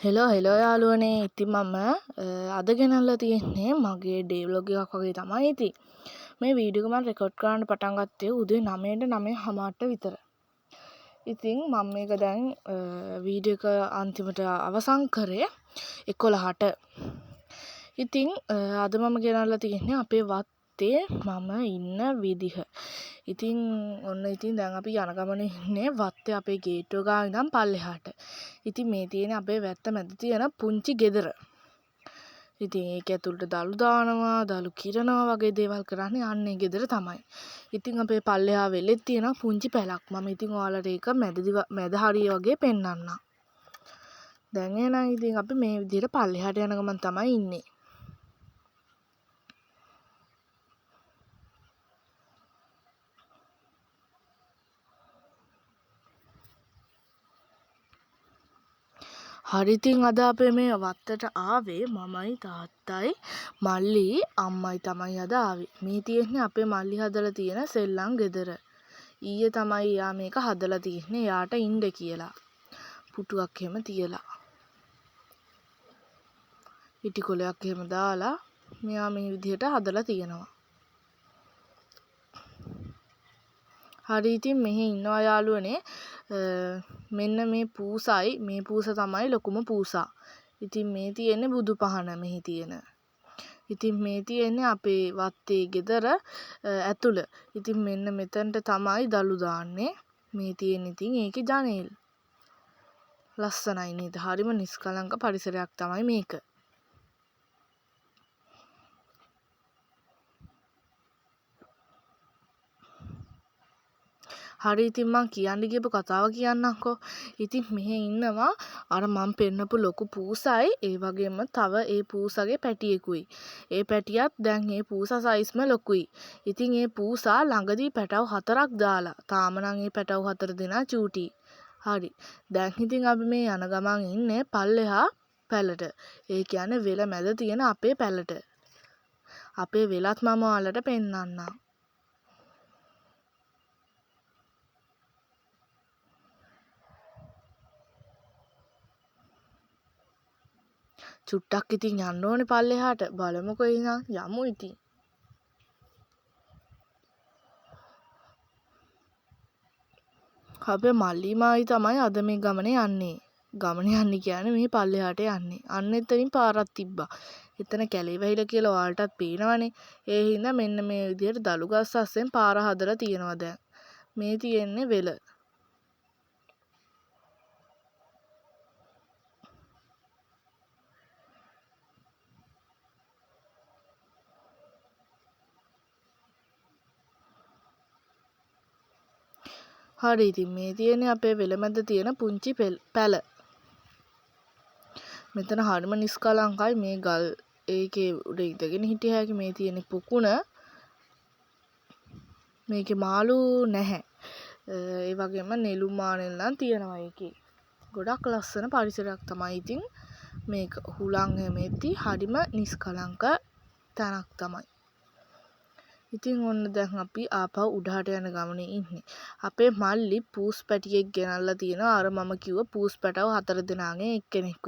Hello hello යාළුවනේ. ඉතින් මම අද ගෙනල්ලා තියෙන්නේ මගේ ඩේ ව්ලොග් එකක් වගේ තමයි. ඉතින් මේ වීඩියෝ එක මම රෙකෝඩ් කරන්න පටන් ගත්තේ උදේ 9ට 9:00 විතර. ඉතින් මම මේක දැන් වීඩියෝ එක අන්තිමට අවසන් කරේ 11ට. ඉතින් අද මම ගෙනල්ලා තියෙන්නේ අපේ වත්තේ මම ඉන්න විදිහ. ඉතින් ඔන්න ඉතින් දැන් අපි යන ගමනේ ඉන්නේ වත්තේ අපේ ගේට්ටුව ගාව ඉඳන් පල්ලෙහාට. ඉතින් මේ තියෙන්නේ අපේ වැත්ත මැද තියෙන පුංචි ගෙදර. ඉතින් ඒක ඇතුළට දළු දානවා, දළු කිරනවා වගේ දේවල් කරන්නේ අන්නේ ගෙදර තමයි. ඉතින් අපේ පල්ලෙහා වෙලෙත් තියෙන පුංචි පැලක්. මම ඉතින් ඔයාලට ඒක මැද හරිය වගේ පෙන්නන්නම්. දැන් එහෙනම් ඉතින් අපි මේ විදිහට පල්ලෙහාට යන ගමන් තමයි ඉන්නේ. හරි ඉතින් අද අපේ මේ වත්තට ආවේ මමයි තාත්තයි මල්ලි අම්මයි තමයි අද ආවේ. මේ තියෙන්නේ අපේ මල්ලි හදලා තියෙන සෙල්ලම් ගෙදර. ඊයේ තමයි යා මේක හදලා තියෙන්නේ යාට ඉන්න කියලා. පුටුවක් එහෙම තියලා. ඉටි කොලයක් එහෙම දාලා මෙයා මේ විදිහට හදලා තියෙනවා. හරි ඉතින් මෙහි ඉන්නවා යාළුවනේ මෙන්න මේ පූසයි මේ පූස තමයි ලොකුම පූසා. ඉතින් මේ තියෙන්නේ බුදු පහන මෙහි තියෙන. ඉතින් මේ තියෙන්නේ අපේ වත්තේ ගෙදර ඇතුළ. ඉතින් මෙන්න මෙතනට තමයි දළු දාන්නේ. මේ තියෙන ඉතින් ඒකේ ජනේල්. ලස්සනයි නේද? හරිම නිස්කලංක පරිසරයක් තමයි මේක. හරි ඉතින් මං කියන්න ගියපු කතාව කියන්නම්කෝ. ඉතින් මෙහි ඉන්නවා අර මං පෙන්නපු ලොකු පූසයි ඒ වගේම තව ඒ පූසගේ පැටියෙකුයි. ඒ පැටියත් දැන් ඒ පූසා සයිස්ම ලොකුයි. ඉතින් ඒ පූසා ළඟදී පැටව 4ක් දාලා. තාම නම් ඒ පැටව 4 දෙනා චූටි. හරි. දැන් ඉතින් අපි මේ යන ගමන් ඉන්නේ පල්ලෙහා පැලට. ඒ කියන්නේ වෙල මැද තියෙන අපේ පැලට. අපේ වෙලත් මම ඔයාලට පෙන්නන්නම්. චුට්ටක් ඉතින් යන්න ඕනේ පල්ලෙහාට. බලමුකෝ එහෙනම් යමු ඉතින්. අපේ මල්ලි මායි තමයි අද මේ ගමනේ යන්නේ. ගමනේ යන්නේ කියන්නේ මේ පල්ලෙහාට යන්නේ. අන්න එතනින් පාරක් තිබ්බා. එතන කැලේ වැහිලා කියලා ඔයාලටත් පේනවනේ. ඒ හින්දා මෙන්න මේ විදිහට දළු ගස් අස්සෙන් පාර හදලා තියෙනවා දැන්. මේ තියෙන්නේ වෙල. හරි ඉතින් මේ තියෙන්නේ අපේ වෙලමැද තියෙන පුංචි පැල. මෙතන හරිම නිස්කලංකයි මේ ගල් ඒකේ උඩ ඉඳගෙන හිටිය හැකි. මේ තියෙන පුකුණ. මේකේ මාළු නැහැ. ඒ වගේම නෙළුම් මානෙල් නම් තියෙනවා ඒකේ. ගොඩක් ලස්සන පරිසරයක් තමයි ඉතින් මේක. හුලං හැමෙද්දි හරිම නිස්කලංක තැනක් තමයි. ඉතින් ඔන්න දැන් අපි ආපහු උඩහට යන ගමනේ ඉන්නේ. අපේ මල්ලි පූස් පැටියෙක් ගෙනල්ලා තියෙනවා. අර මම කිව්ව පූස් පැටව 4 දෙනාගෙන් එක්කෙනෙක්ව.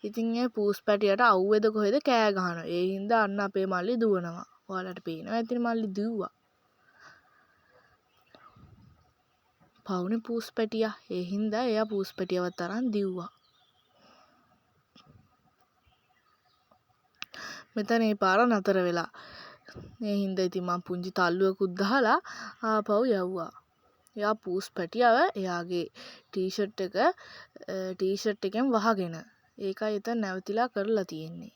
ඉතින් ඒ පූස් පැටියට අවුවේද කොහෙද කෑ ගහනවා. ඒ හින්දා අන්න අපේ මල්ලි දුවනවා. ඔයාලට පේනවා ඇතින් මල්ලි දුව්වා. පවුනේ පූස් පැටියා. ඒ හින්දා එයා පූස් පැටියවත් අරන් දිව්වා. මෙතන මේ පාර නතර වෙලා. ඒ හින්දා ඉතින් මම පුංචි තල්ලුවකුත් දාලා ආපහු යවුවා. එයා පූස් පැටියව එයාගේ ටී-ෂර්ට් එකෙන් වහගෙන. ඒකයි එතන නැවතිලා කරලා තියෙන්නේ.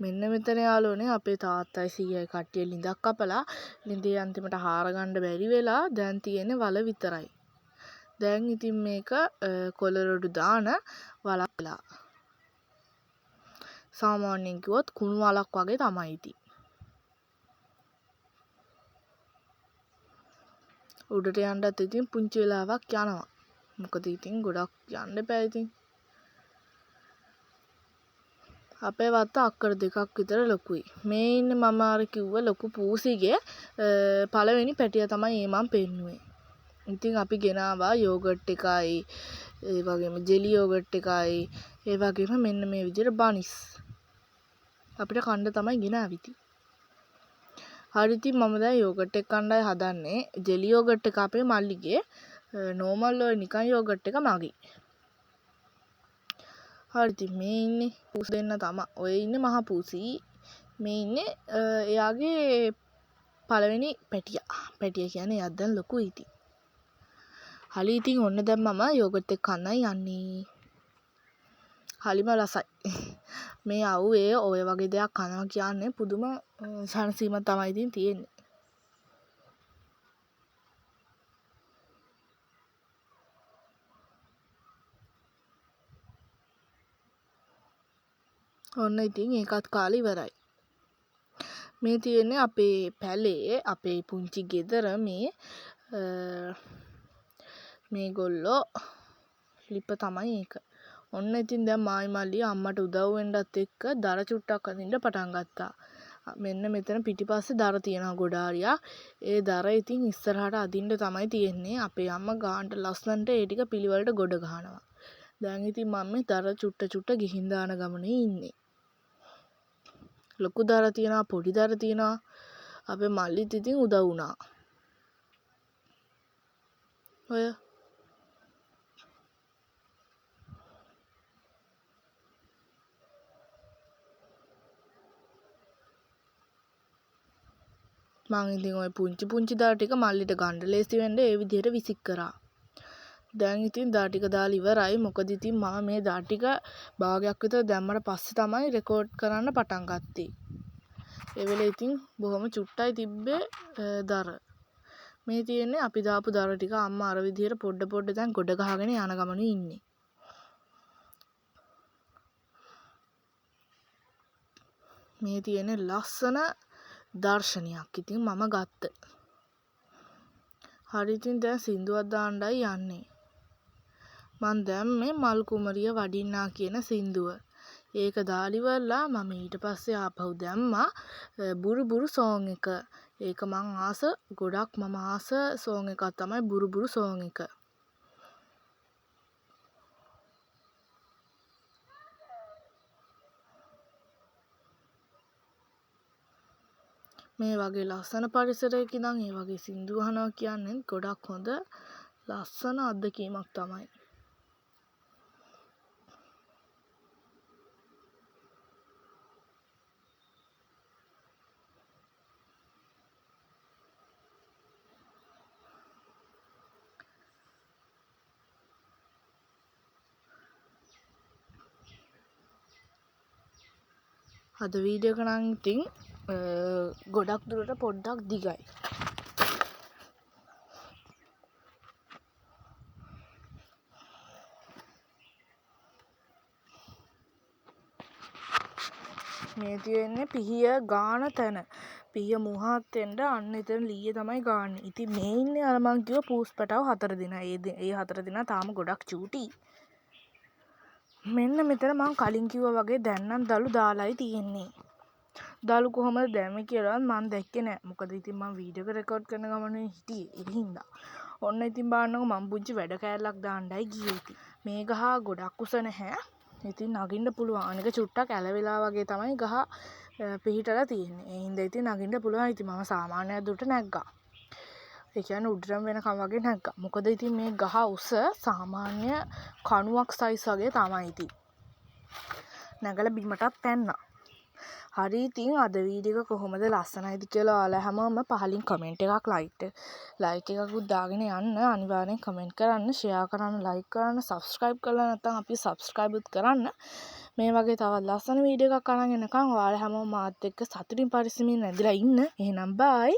මෙන්න මෙතන යාළුවනේ අපේ තාත්තයි සීයයි කට්ටිය ලිඳක් කපලා ලිඳේ අන්තිමට හාර ගන්න බැරි වෙලා දැන් තියෙන්නේ වල විතරයි. දැන් ඉතින් මේක කොලරොඩු දාන වලක් වෙලා. සාමාන්‍යයෙන් කිව්වොත් කුණු වලක් වගේ තමයි ඉතින්. උඩට යන්නත් ඉතින් පුංචි වෙලාවක් යනවා. මොකද ඉතින් ගොඩක් යන්න බෑ ඉතින්. අපේ වත්ත අක්කර 2ක් විතර ලොකුයි. මේ ඉන්නේ මම අර කිව්ව ලොකු පූසිගේ පළවෙනි පැටිය තමයි මම පෙන්නුවේ. ඉතින් අපි ගෙනාවා යෝගට් එකයි ඒ වගේම ජෙලි යෝගට් එකයි ඒ වගේම මෙන්න මේ විදිහට බනිස් අපිට කන්න තමයි ගෙනාවිති. හරි ඉතින් මම දැන් යෝගට් එක කන්නයි හදන්නේ. ජෙලි යෝගට් එක අපේ මල්ලිගේ නෝමල් ඔය නිකන් යෝගට් එක මගේ. හරි ඉතින් මේ ඉන්නේ පූස් දෙන්න තමයි. ඔය ඉන්නේ මහා පූසී. මේ ඉන්නේ එයාගේ පළවෙනි පැටියා. පැටියා කියන්නේ එයාත් දැන් ලොකුයි ඉතින්. හලි ඉතින් ඔන්න දැන් මම යෝගට් එක කන්නයි යන්නේ. හලිම රසයි. මේ අවුවේ ඔය වගේ දෙයක් කනවා කියන්නේ පුදුම සනසීමක් තමයි ඉතින් තියෙන්නේ. ඔන්න ඉතින් ඒකත් කාලේ ඉවරයි. මේ තියෙන්නේ අපේ පැලේ අපේ පුංචි ගෙදර මේගොල්ලෝ ලිප තමයි ඒක. ඔන්න ඉතින් දැන් මායි මල්ලි අම්මට උදව් වෙන්නත් එක්ක දර චුට්ටක් අදින්න පටන් ගත්තා. මෙන්න මෙතන පිටිපස්සේ දර තියෙනවා ගොඩාරියක්. ඒ දර ඉතින් ඉස්සරහට අදින්න තමයි තියෙන්නේ. අපේ අම්මා ගානට ලස්සනට ඒ ටික පිළිවෙලට ගොඩ ගහනවා. දැන් ඉතින් මම මේ දර චුට්ට ගිහින් දාන ගමනේ ඉන්නේ. ලොකු දර තියනවා පොඩි දර තියනවා. අපේ මල්ලිත් ඉතින් උදව් වුණා. ඔය මං ඉතින් ওই පුංචි දා ටික මල්ලිට ගන්න ලේසි වෙන්න ඒ විදිහට විසික් කරා. දැන් ඉතින් දා ටික දාලා ඉවරයි. මොකද ඉතින් මම මේ දා ටික භාගයක් විතර දැම්මට පස්සේ තමයි රෙකෝඩ් කරන්න පටන් ගත්තේ. ඒ වෙලේ ඉතින් බොහොම චුට්ටයි තිබ්බේ දර. මේ තියෙන්නේ අපි දාපු දර ටික අම්මා අර විදිහට පොඩ දැන් ගොඩ ගහගෙන යන ගමනේ ඉන්නේ. මේ තියෙන්නේ ලස්සන දර්ශනයක් ඉතින් මම ගත්ත. හරි ඉතින් දැන් සින්දුවක් දාන්නයි යන්නේ. මං දැම්මේ මල් කුමරිය වඩින්නා කියන සින්දුව. ඒක දාලිවලා මම ඊට පස්සේ ආපහු දැම්මා බුරු සෝං එක. ඒක මං ආස ගොඩක් මම ආස සෝං එකක් තමයි බුරු සෝං එක. මේ වගේ ලස්සන පරිසරයක ඉඳන් ඒ වගේ සින්දු අහනවා කියන්නේ ගොඩක් හොඳ ලස්සන අත්දැකීමක් තමයි. අද වීඩියෝ එක නම් ඉතින් ගොඩක් දුරට පොඩ්ඩක් දිගයි. මේ තියෙන්නේ පිහිය ගාන තැන. පිහිය මුහත් වෙන්න අන්න එතන ලීය තමයි ගාන්නේ. ඉතින් මේ ඉන්නේ අර මං කිව්ව පූස් පැටව 4 දෙනා. ඒ 4 දෙනා තාම ගොඩක් චූටි. මෙන්න මෙතන මං කලින් කිව්වා වගේ දැන් නම් දලු දාලායි තියෙන්නේ. දලු කොහමද දැම්මේ කියලාවත් මං දැක්කේ නෑ. මොකද ඉතින් මං වීඩියෝ එක රෙකෝඩ් කරන ගමනේ හිටියේ. ඒ හින්දා. ඔන්න ඉතින් බලන්නකො මං පුංචි වැඩ කෑල්ලක් දාන්නයි ගියේ ඉතින්. මේ ගහ ගොඩක් උස නැහැ. ඉතින් නගින්න පුළුවන්. අනික චුට්ටක් ඇලවිලා වගේ තමයි ගහ පිහිටලා තියෙන්නේ. ඒ හින්දා ඉතින් නගින්න පුළුවන්. ඉතින් මම සාමාන්‍ය දුරට නැග්ගා. ඒ කියන්නේ උඩරම් වෙනකම් වගේ නැග්ගා. මොකද ඉතින් මේ ගහ උස සාමාන්‍ය කණුවක් සයිස් වගේ තමයි ඉතින්. නැගලා බිමටත් පැන්නා. හරි ඉතින් අද වීඩියෝ එක කොහොමද ලස්සනයිද කියලා ඔයාලා හැමෝම පහලින් කමෙන්ට් එකක් ලයික් එකකුත් දාගෙන යන්න. අනිවාර්යෙන් කමෙන්ට් කරන්න, ෂෙයා කරන්න, ලයික් කරන්න, සබ්ස්ක්‍රයිබ් කරලා නැත්නම් අපි සබ්ස්ක්‍රයිබ්ත් කරන්න. මේ වගේ තවත් ලස්සන වීඩියෝ එකක් අරන් එනකම් ඔයාලා හැමෝම මාත් එක්ක සතුටින් පරිස්සමින් නැදිලා ඉන්න. එහෙනම් බයි.